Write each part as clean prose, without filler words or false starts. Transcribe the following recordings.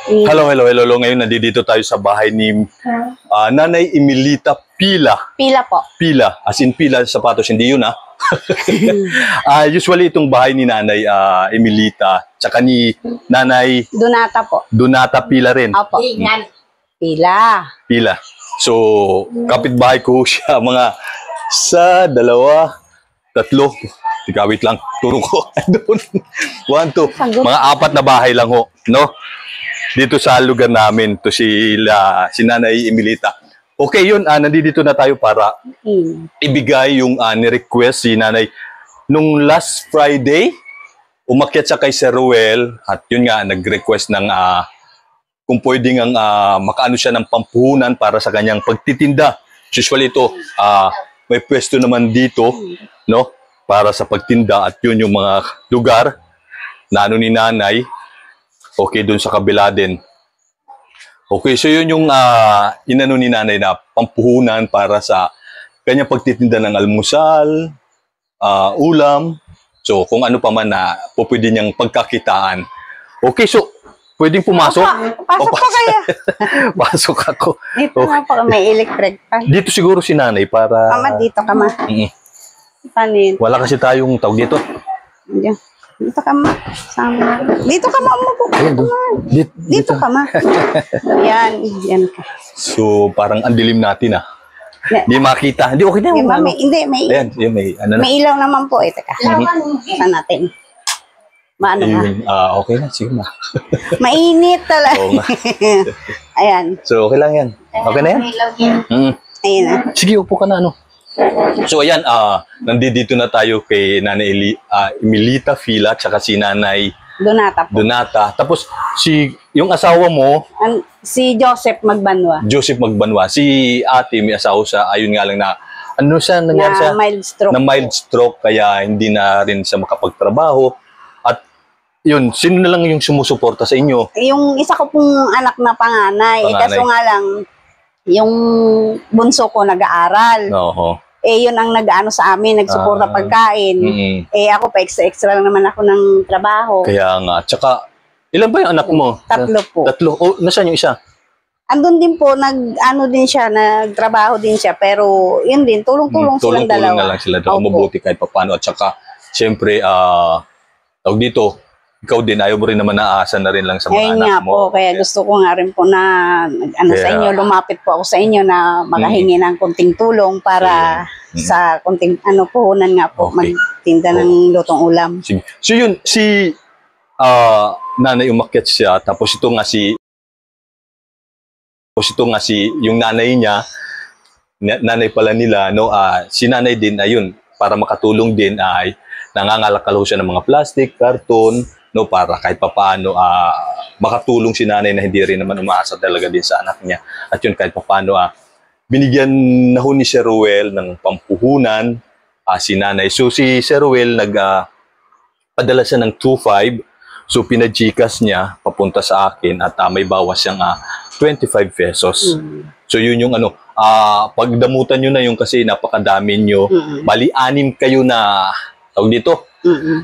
Hello, hello, hello, hello. Ngayon nandito tayo sa bahay ni Nanay Emilita Pila. Pila po. Pila, as in pila sapatos, hindi yun ha. Usually itong bahay ni Nanay Emilita, tsaka ni Nanay Donata po. Donata Pila rin. Opo. Pila. Pila. So, kapitbahay ko siya mga sa dalawa, tatlo. Tika, wait lang. Turo ko. Doon. 1, 2. Mga 4 na bahay lang ho. No? Dito sa lugar namin. To si Nanay Emilita. Okay yun. Nandito na tayo para ibigay yung ni-request si Nanay. Nung last Friday, umakyat siya kay Sir Ruel. At yun nga, nag-request ng kung pwedeng makaano siya ng pampuhunan para sa kanyang pagtitinda. Usually ito, may pwesto naman dito, no? Para sa pagtinda at yun yung mga lugar na ano ni Nanay. Okay, dun sa kabila din. Okay, so yun yung inano ni Nanay na pampuhunan para sa kanyang pagtitinda ng almusal, ulam. So kung ano pa man na pwede niyang pagkakitaan. Okay, so pwedeng pumasok? Pasok po kayo. Pasok ako. Dito na po, may electric pan. Dito siguro si Nanay para... Kama, dito ka ma. Panin. Wala kasi tayong tawag dito. Dito ka ma. Sama. Dito ka ma. Umupo. Dito ka ma. Yan ka. So, parang ang dilim natin Hindi makita. Hindi, okay na. Hindi, may ayan, may, may ilaw naman po. Teka. Saan natin? Maano nga? Okay na. Sige na. Mainit talaga. Oo nga. Ayan. So, okay lang yan. Okay na yan? Ayan na. Sige, upo ka na. So, ayan. Nandito na tayo kay Nanay Emilita Pila tsaka si Nanay Donata po. Donata. Tapos, yung asawa mo, si Joseph Magbanwa. Joseph Magbanwa. Si ate, may asawa sa, ayun nga lang na, ano siya, nangyari siya? Mild stroke. Na mild stroke, kaya hindi na rin siya makapagtrabaho. At, yun, sino na lang yung sumusuporta sa inyo? Yung isa ko pong anak na panganay. Kaso nga lang, yung bunso ko nag-aaral. Oo. Yun ang nag-ano sa amin, nagsuporta pagkain. Ako pa extra lang naman ako ng trabaho. Kaya nga. Tsaka, ilan ba yung anak mo? 3 po. 3? Oh, nasaan yung isa? Andun din po, nag-ano din siya, nagtrabaho din siya. Pero, yun din, tulong-tulong silang dalawa. Tulong na lang sila dalawa. Mabuti kahit paano. At saka, siyempre, tawag dito, ikaw din, ayaw mo rin naman naaasan na rin lang sa mga anak mo. Po, kaya gusto ko nga rin po na sa inyo, lumapit po ako sa inyo na makahingi ng konting tulong para sa konting puhunan nga po, magtinda ng lutong ulam. Sige. So yun, si Nanay umakyat siya, tapos ito nga si yung nanay niya, nanay pala nila, no, si Nanay din, ayun, para makatulong din ay nangangalakal siya ng mga plastic, karton, no, para kahit papaano makatulong si Nanay na hindi rin naman umaasa talaga din sa anak niya. At yun kahit papaano binigyan na ho ni Sir Ruel ng pampuhunan si Nanay. So si Sir Ruel padala siya ng 2.5. So pinadjikas niya papunta sa akin at may bawas siyang 25 pesos. So yun yung pagdamutan nyo na yung kasi napakadami nyo. Bali 6 kayo na tawag dito.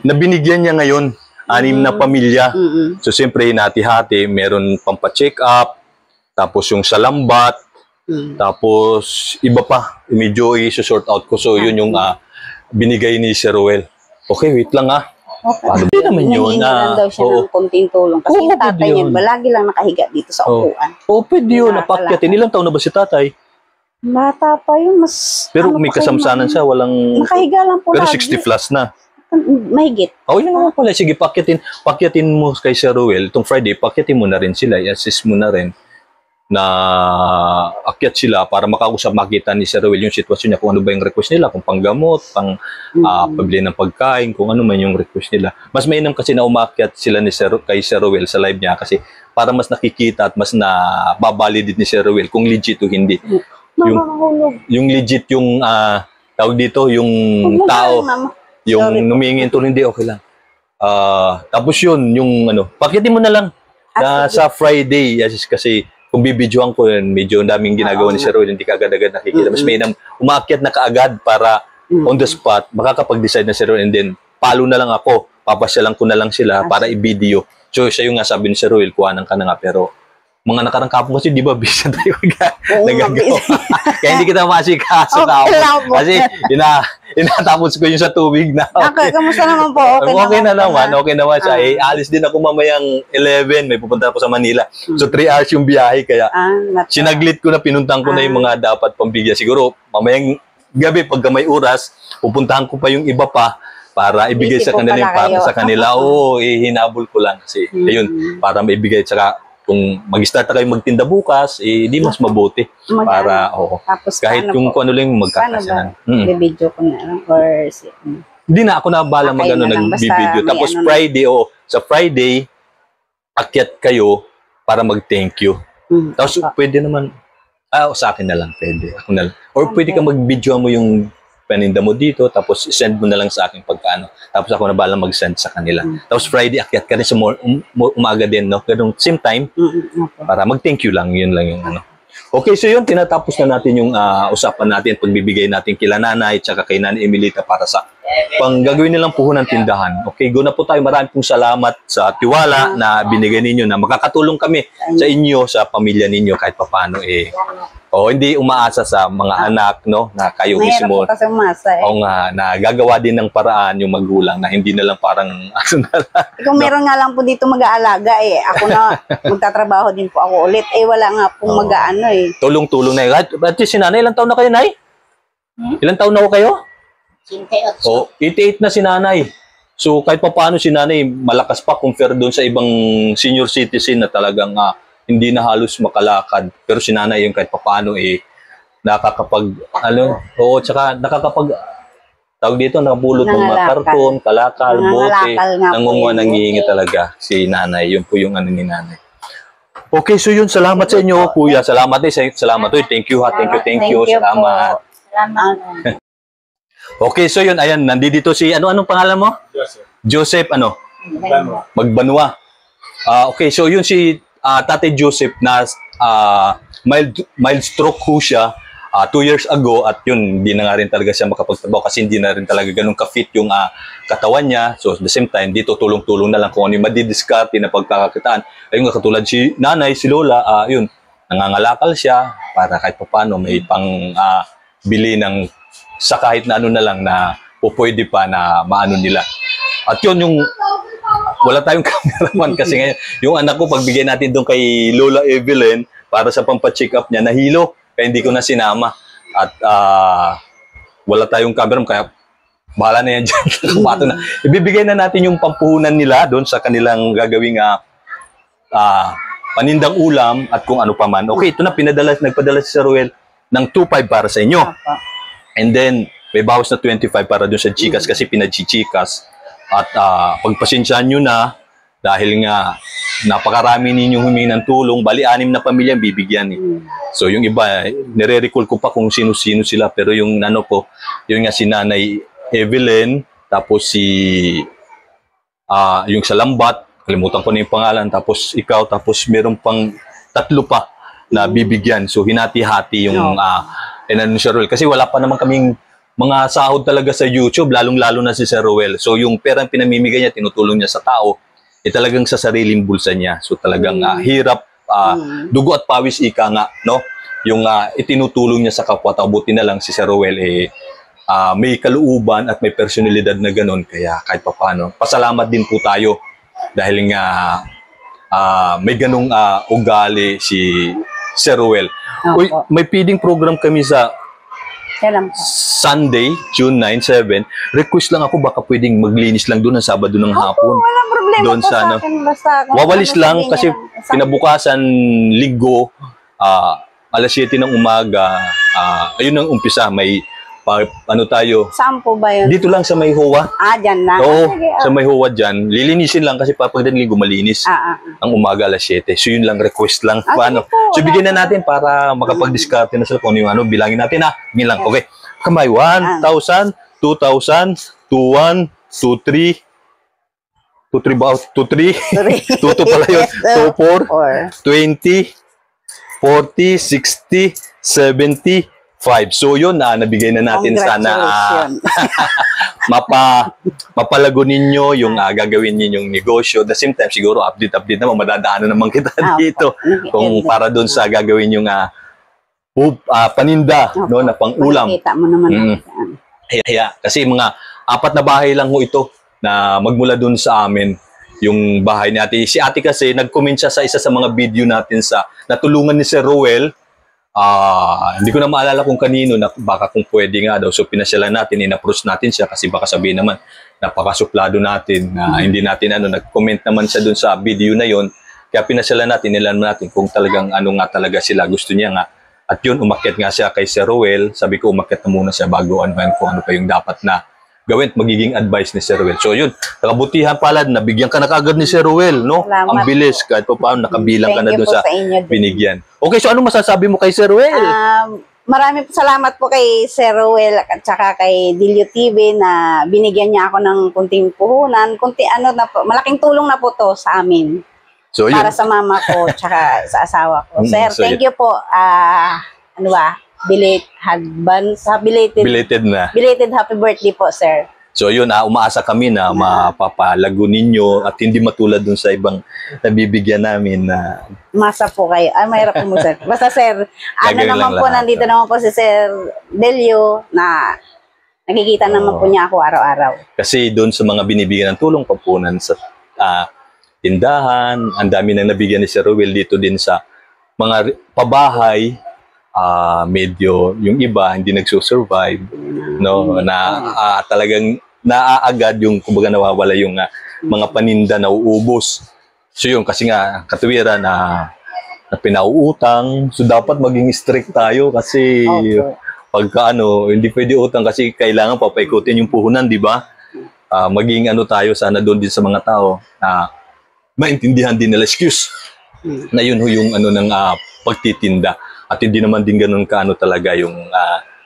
Na binigyan niya ngayon. 6 na pamilya. So, siyempre, hati-hati. Meron pampa-check up. Tapos, yung salambat. Tapos, iba pa. Medyo i-sort out ko. So, yun yung binigay ni Sir Ruel. Okay, wait lang Okay. Paano din naman yun? Nahingi lang daw siya ng konting tulong. Kasi yung tatay niya, lagi lang nakahiga dito sa upuan. Pwede yun. Napakyatin. Ilang taon na ba si tatay? Bata pa yun. Pero may kasamsanan siya. Walang... Nakahiga lang po. Pero 60 plus na. Mahigit. Yun naman pala. Sige, pakyatin mo kay Sir Ruel. Itong Friday, pakyatin mo na rin sila. I-assist mo na rin na akyat sila para makausap, makita ni Sir Ruel yung sitwasyon niya, kung ano ba yung request nila, kung panggamot, pabili ng pagkain, kung ano man yung request nila. Mas mainam kasi na umakyat sila ni kay Sir Ruel sa live niya kasi para mas nakikita at mas nababalidate ni Sir Ruel kung legit o hindi. Yung legit yung tawag dito, yung tao. Yung numingin tulong, hindi, okay lang. Tapos yun, yung pakyatin mo na lang sa Friday, kasi kung bibidyoan ko yun, medyo daming ginagawa ni Sir Ruel, hindi ka agad-agad nakikita. Mas may umakyat na kaagad para on the spot, makakapag-decide na Sir Ruel, and then palo na lang ako, papasyalan ko na lang sila para i-video So, siya yung nga sabi ni Sir Ruel, kuhanan ka na nga, pero mga nakarang kapon kasi, di ba, busy tayo nagagawa. Kaya hindi kita masikaso kapon. Kasi, inatapos ko yung sa tubig na. Okay, kamusta naman po? Okay na naman, okay naman siya. Alis din ako mamayang 11, may pupunta ako sa Manila. So, 3 hours yung biyahe, kaya sinaglit ko na, pinuntang ko na yung mga dapat pambigyan. Siguro, mamayang gabi, pagka may oras, pupuntahan ko pa yung iba pa para ibigay sa kanila yung para sa kanila. Oo, hinabol ko lang kasi, ayun, para maibigay. Tsaka, kung mag-start na kayo magtinda bukas, di mas mabuti. Para, tapos kahit yung kung ano lang magkakasanan. Bibidyo ko na lang or hindi na ako na balang nag-video. Tapos Friday, sa Friday, akyat kayo para mag-thank you. Tapos pwede naman, sa akin na lang, pwede. Ako na lang. Or pwede ka mag-video mo yung paninda mo dito, tapos send mo na lang sa akin pagkaano. Tapos ako na balang mag-send sa kanila. Tapos Friday, akyat ka rin sa umaga din, no? Ganun, same time, para mag-thank you lang. Yun lang yung ano. Okay, so yun, tinatapos na natin yung usapan natin, pagbibigay natin kila nanay, tsaka kay Nanay Emilita para sa gagawin nilang puhunan tindahan. Okay, go na po tayo. Maraming pong salamat sa tiwala na binigay ninyo, na makakatulong kami sa inyo, sa pamilya ninyo, kahit papaano hindi umaasa sa mga anak, no, na kayo mismo. Kasi umasa, O nga, na gagawa din ng paraan yung magulang na hindi na lang parang Kung meron nga lang po dito mag-aalaga ako na magtatrabaho din po ako ulit. Wala nga pong mag-aano Tulong-tulong na yun. At si nanay, ilang taon na kayo, Nay? Ilang taon na kayo? 88 na si nanay. So kahit papaano si nanay, malakas pa compare doon sa ibang senior citizen na talagang hindi na halos makalakad. Pero si nanay yung kahit papaano nakakapag, tsaka nakakapag, tawag dito, nakapulot ng mga karton, kalakal, bote, nangunguha, nangihingi talaga si nanay. Yun po yung ano ni nanay. Okay, so yun, salamat sa inyo, kuya. Salamat salamat. Thank you, thank you. Salamat. Okay, so yun, ayan, nandito si, anong pangalan mo? Joseph, Magbanwa. Okay, so yun si Tate Joseph na mild stroke ho siya 2 years ago, at yun, hindi na nga rin talaga siya makapagtrabaho kasi hindi na rin talaga ganun ka-fit yung katawan niya. So at the same time, dito tulong-tulong na lang kung ano yung madidiskarte na pagkakakitaan. Ayun nga, katulad si nanay, si lola, yun, nangangalakal siya para kahit paano may pang bili ng sa kahit na ano na lang na pwede pa na maano nila. At yun yung wala tayong cameraman kasi ngayon yung anak ko, pagbigay natin doon kay Lola Evelyn para sa pampacheck up niya, nahilo, kaya hindi ko na sinama. At wala tayong cameraman, kaya bahala na yan dyan. Na. Ibibigay na natin yung pampuhunan nila doon sa kanilang gagawing panindang ulam at kung ano pa man. Okay, ito na, nagpadala si Sir Ruel ng 2.5 para sa inyo. And then, may bawas na 25 para doon sa Chikas kasi pinag-Chikas. At pagpasensyaan nyo na, dahil nga napakarami ninyong humingi ng tulong, bali 6 na pamilya bibigyan. So yung iba, nire-recall ko pa kung sino-sino sila, pero yung ko, yung nga si Nanay Evelyn, tapos yung sa Lambat, kalimutan ko na yung pangalan, tapos ikaw, tapos meron pang 3 pa na bibigyan. So hinati-hati yung Sir Ruel. Kasi wala pa naman kaming mga sahod talaga sa YouTube, lalong-lalo na si Sir Ruel. So yung perang pinamimigay niya, tinutulong niya sa tao, talagang sa sariling bulsa niya. So talagang hirap, dugo at pawis ika nga, no? Yung itinutulong niya sa kapwa-tao. Buti na lang si Sir Ruel may kaluuban at may personalidad na ganun. Kaya kahit pa paano, pasalamat din po tayo dahil nga may ganung ugali si Sir Ruel. Uy, may feeding program kami sa Sunday, June 9, 7. Request lang ako, baka pwedeng maglinis lang doon ng Sabado ng hapon. Walang problema doon sa akin. Basta wawalis lang kasi kinabukasan, Linggo, alas 7 ng umaga, ayun ang umpisa. May tayo. Saan po ba yun? Dito lang sa may Hoa. Dyan lang. Oo, sa may Hoa dyan. Lilinisin lang kasi pagdating Linggo malinis. Ang umaga alas 7. So yun lang, request lang. Paano? So bigyan na natin para makapag-discard na sila kung ano, bilangin natin bilang. Okay. Kamay, 1,000, 2,000, 2,1, 2,3, 2,3 ba? 2,3? 2,2 pala yun. 2,4, 20, 40, 60, 70, 5. So yun, nabigay na natin sana Congratulations. mapalago ninyo yung gagawin ninyong negosyo. At the same time, siguro update naman, madadaanan naman kita dito. Kung para doon sa gagawin yung paninda, no, na pang-ulam. Makikita mo naman. Kasi mga 4 na bahay lang ho ito na magmula doon sa amin. Yung bahay ni ate. Si ate kasi, nag-comment siya sa isa sa mga video natin sa natulungan ni Sir Roel. Hindi ko na maalala kung kanino, na baka kung pwede nga daw. So pinasyalan natin, in-approach natin siya kasi baka sabihin naman, napakasuplado natin, hindi natin nag-comment naman siya dun sa video na yon. Kaya pinasyalan natin, nilaman natin kung talagang nga talaga sila, gusto niya nga. At yun, umakyat nga siya kay Sir Roel. Sabi ko, umakyat na muna siya bago kung ano pa yung dapat na gawin, magiging advice ni Sir Roel. So yun, nakabutihan pala, nabigyan ka na kagad ni Sir Roel, no? Salamat. Ang bilis, kahit pa paano, nakabilang ka na doon sa inyo din. binigyan. Okay, so ano masasabi mo kay Sir Roel? Maraming salamat po kay Sir Roel at saka kay Dilio TV na binigyan niya ako ng kunting puhunan, malaking tulong na po to sa amin. So yun. Para sa mama ko tsaka sa asawa ko. Sir, so thank you po. Belated happy birthday po, sir. So yun, umaasa kami na mapapalago ninyo at hindi matulad dun sa ibang nabibigyan namin na Masa po kayo. Mahirap po mo, sir. Basta, sir, Gagawin lang lahat. nandito naman po si Sir Delio na nakikita naman po niya ako araw-araw. kasi doon sa mga binibigyan ng tulong pampunan sa tindahan, ang dami nang nabigyan ni Sir Roel dito din sa mga pabahay. Medyo yung iba hindi nagsusurvive, no, na talagang naaagad yung kumbaga nawawala yung mga paninda na uubos. So yun, kasi nga katuwiran na pinauutang, so dapat maging strict tayo kasi pagka hindi pwede utang kasi kailangan papaikutin yung puhunan, di ba? Maging tayo sana doon din sa mga tao na maintindihan din nila, excuse na yun yung ng pagtitinda. At hindi naman din ganun talaga yung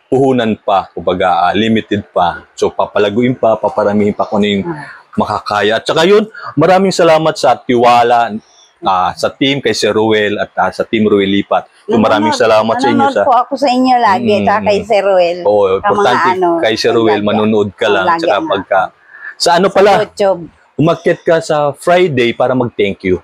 puhunan pa, kumbaga limited pa. So papalaguin pa, paparamihin pa kung ano yung makakaya. At saka yun, maraming salamat sa tiwala sa team kay Sir Roel at sa team Roel Lipat. So maraming salamat sa inyo. Nanonood po ako sa inyo lagi, tsaka kay Sir Roel. Oo, importante kay Sir Roel, manonood ka lang. Tsaka pagka, sa pala, YouTube. umakyat ka sa Friday para mag-thank you.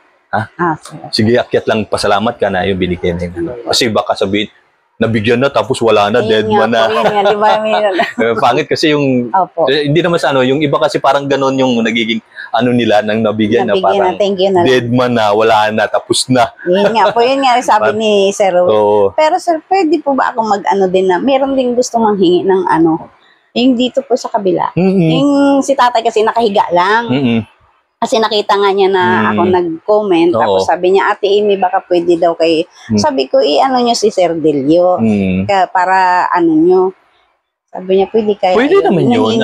Sige, akyat lang, pasalamat ka na yung binigyan niya. Kasi baka sabihin, nabigyan na tapos wala na, dead man na. Yun nga, di ba? Pangit kasi yung, hindi naman sa yung iba kasi parang ganon yung nagiging nila, nang nabigyan na parang thank you na dead man na, wala na, tapos na. Yun nga sabi ni Sir Roel. Pero sir, pwede po ba ako din na, meron din gusto manghingi ng yung dito po sa kabila. Yung si tatay kasi nakahiga lang. Kasi nakita nga niya na ako nag-comment. Tapos sabi niya, Ate Amy, baka pwede daw kay... Sabi ko, niyo si Sir Delio. Para nyo. Sabi niya, pwede kayo. Pwede naman yun.